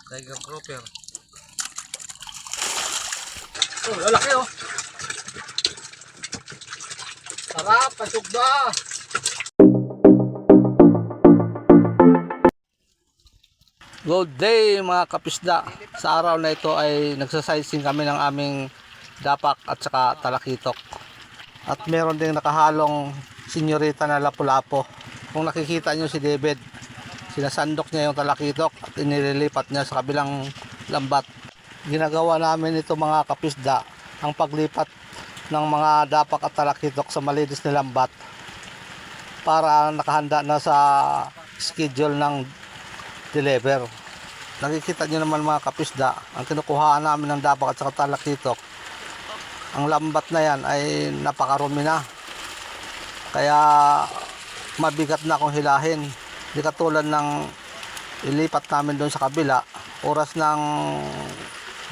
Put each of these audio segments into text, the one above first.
Tiger grouper. Oh, lalaki oh. Sarap, pasugba. Good day mga kapisda. Sa araw na ito ay nagsasizing kami ng aming dapak at saka talakitok. At meron ding nakahalong senyorita na lapu-lapo. Kung nakikita nyo si David, sinasandok niya yung talakitok at inililipat niya sa kabilang lambat. Ginagawa namin ito mga kapisda, ang paglipat ng mga dapak at talakitok sa malinis na lambat para nakahanda na sa schedule ng deliver. Nakikita nyo naman mga kapisda, ang kinukuhaan namin ng dapak at saka talakitok, ang lambat na yan ay napakarumi na, kaya mabigat na kung hilahin. Hindi katulad ng ilipat namin doon sa kabila, oras ng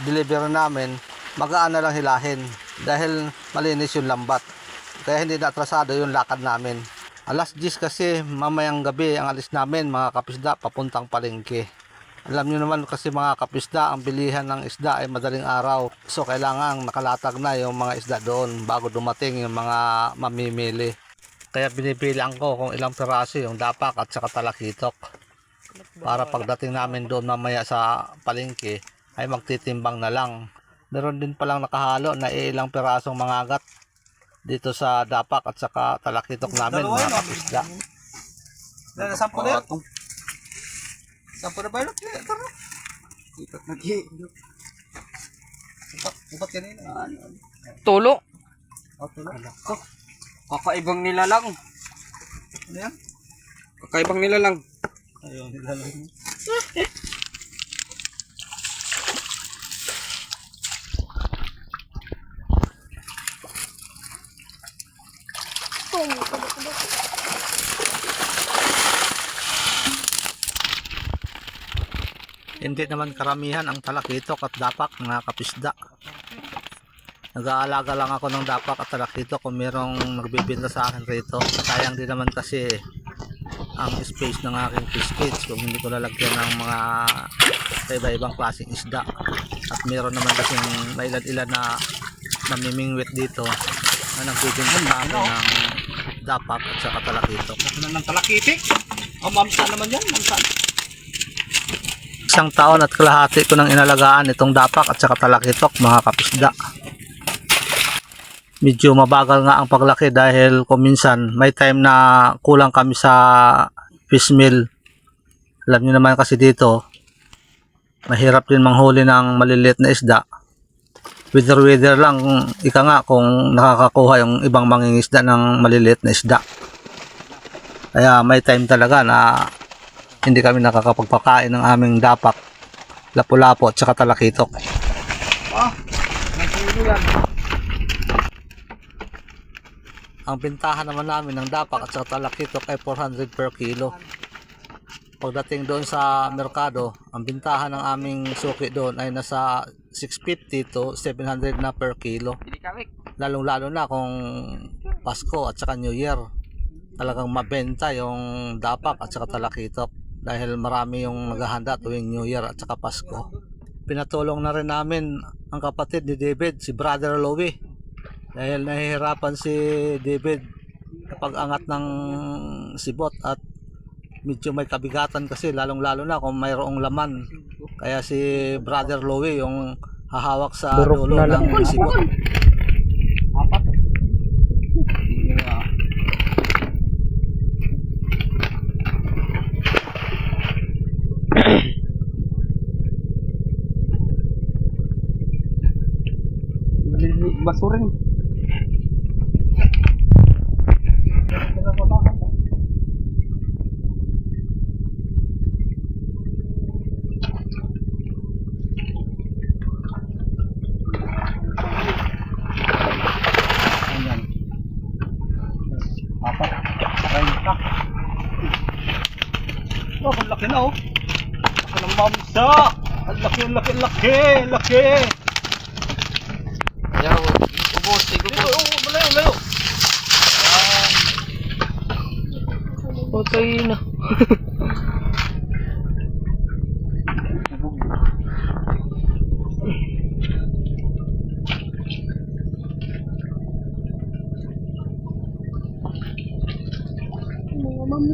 delivery namin magaan na lang hilahin dahil malinis yung lambat, kaya hindi na atrasado yung lakad namin. Alas 10 kasi mamayang gabi ang alis namin mga kapisda papuntang palengke. Alam nyo naman kasi mga kapisda, ang bilihan ng isda ay madaling araw, so kailangan nakalatag na yung mga isda doon bago dumating yung mga mamimili. Kaya binibilang ko kung ilang piraso yung dapak at saka talakitok para pagdating namin doon mamaya sa palengke ay magtitimbang na lang. Meron din palang nakahalo na ilang pirasong mangagat dito sa dapak at saka talakitok namin mga kapisda. Sampo na yun. Sampo na ba yun? Upat kanina. Tulo. Tulo. Kakaibang nilalang. Ano yan? Kakaibang nilalang. Ayun, nilalang. Hindi naman karamihan ang talakitok at dapak mga kapisda. Nag-aalaga lang ako ng dapak at talakitok kung merong nagbibinta sa akin rito. Sayang din naman kasi ang space ng aking fish cage kung hindi ko lalagyan ng mga iba-ibang klaseng isda. At meron naman kasing mailan-ilan na namimingwit dito na nagbibinta sa akin ng dapak at saka talakitok. Ano ng talakitik? Oh, mamsa naman yan, mamsa. Isang taon at kalahati ko nang inalagaan itong dapak at saka talakitok mga kapisda. Medyo mabagal nga ang paglaki dahil kung minsan may time na kulang kami sa fish meal. Alam niyo naman kasi dito mahirap din manghuli ng maliliit na isda. Wither lang ika nga kung nakakakuha yung ibang mangingisda ng maliliit na isda. Kaya may time talaga na hindi kami nakakapagpakain ng aming dapak, lapu-lapo at saka talakitok. Nasulo yan. Ang bintahan naman namin ng dapak at saka talakitok ay 400 per kilo. Pagdating doon sa merkado, ang bintahan ng aming suki doon ay nasa 650 to 700 na per kilo. Lalong-lalo na kung Pasko at saka New Year. Talagang mabenta yung dapak at saka talakitok dahil marami yung naghahanda tuwing New Year at saka Pasko. Pinatulong na rin namin ang kapatid ni David, si Brother Louie, dahil nahihirapan si David kapag angat ng sibot at medyo may kabigatan kasi lalong-lalo na kung mayroong laman. Kaya si Brother Louie yung hahawak sa dulo ng sibot. Basurin. Apat. Oh, ang laki na oh. Laki ng mamsa. Ang laki, ang laki, ang laki, ang laki. Ayaw. Ubus. Dito, oh, malayo, malayo. Patay na.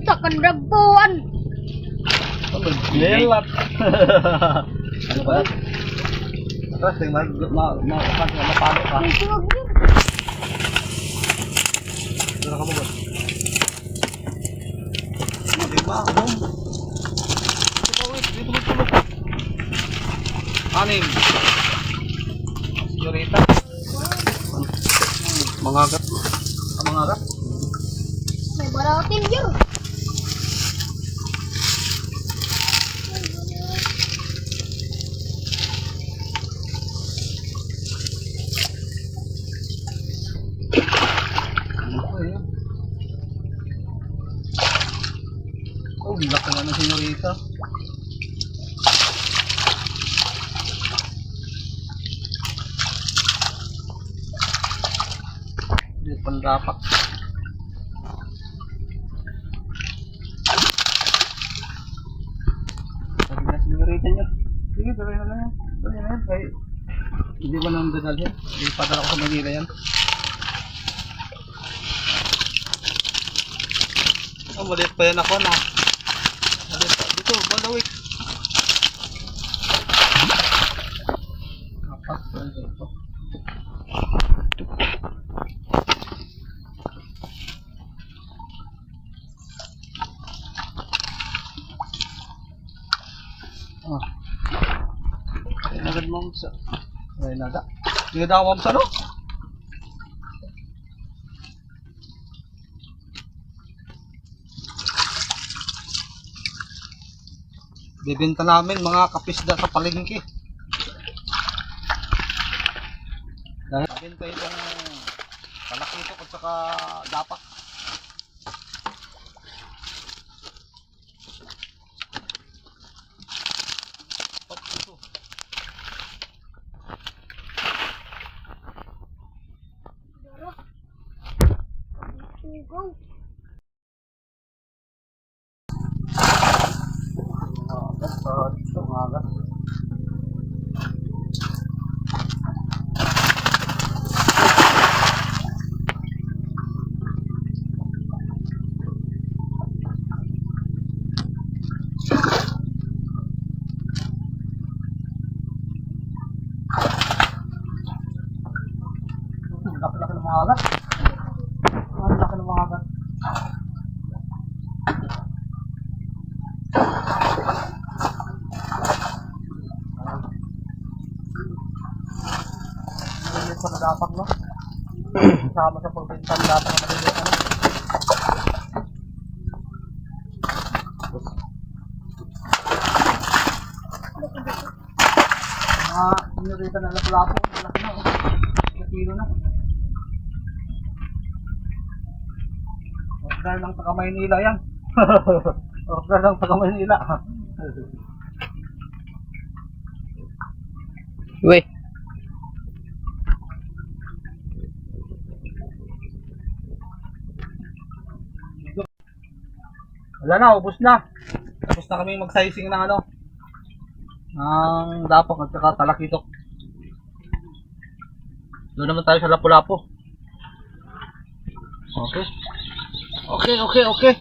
Unsa kan dagkuan? Lelat. Ano ba? Tapos tingnan mapano ka. Isuog yun. Dito ka mo ba? Diba? Dito mo tulog. Anim. Senyorita. Mangagat. Mangagat. May baratin yun. Oh, laki na ng senyorita. Dito pandapak. Sabi na senyorita niya. Sige, tuloy na lang yan. Tuloy na yan. Kaya, hindi ba nang dadalhin? Hindi padala ko sa Manila yan. Oh, maliit pa yan ako na. Maliit pa. Dito, bandawik. Apat pa ito. Ah. Ay, nagad mo sa... Ay, naga. Hindi na ako sa no? Bibenta namin mga kapisda sa palengke. Dahil benta itong talakitok at saka dapak. Ito. Sugaw. Ito mga agat. Laki-laki ng mga agat. Laki ng mga agat. Malilit sa dapak, no? Kasama sa pagbenta ng dapak na malilit, ano? Senyorita na lapu-lapu, malaki na, oh. 1 kilo na. Order ng taga Maynila yan. Order ng taga Maynila. Uy. Wala na, ubos na. Tapos na kami mag-sizing ng ano, ng dapak at saka talakitok. Doon naman tayo sa lapu-lapu. Okay. Okay.